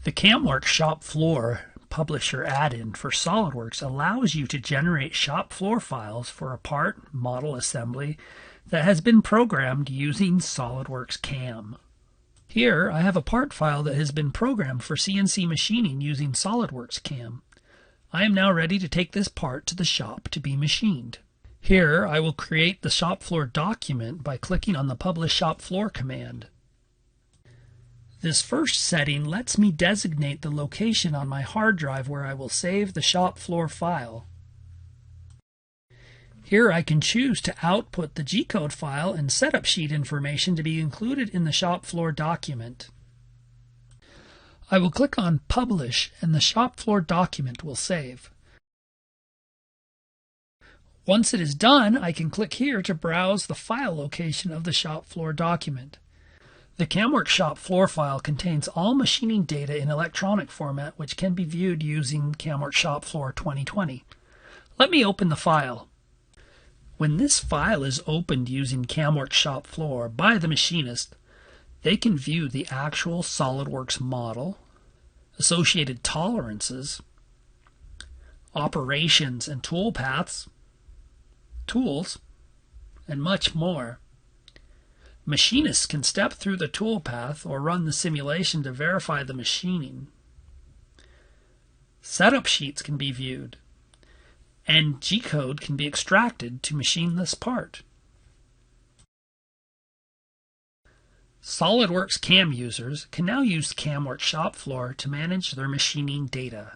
The CAMWorks ShopFloor Publisher add-in for SolidWorks allows you to generate shop floor files for a part model assembly that has been programmed using SolidWorks CAM. Here I have a part file that has been programmed for CNC machining using SolidWorks CAM. I am now ready to take this part to the shop to be machined. Here I will create the shop floor document by clicking on the Publish Shop Floor command. This first setting lets me designate the location on my hard drive where I will save the shop floor file. Here I can choose to output the G-code file and setup sheet information to be included in the shop floor document. I will click on Publish and the shop floor document will save. Once it is done, I can click here to browse the file location of the shop floor document. The CAMWorks shop floor file contains all machining data in electronic format which can be viewed using CAMWorks ShopFloor 2020. Let me open the file. When this file is opened using CAMWorks ShopFloor by the machinist, they can view the actual SolidWorks model, associated tolerances, operations and tool paths, tools, and much more. Machinists can step through the toolpath or run the simulation to verify the machining. Setup sheets can be viewed, and G-code can be extracted to machine this part. SolidWorks CAM users can now use CAMWorks ShopFloor to manage their machining data.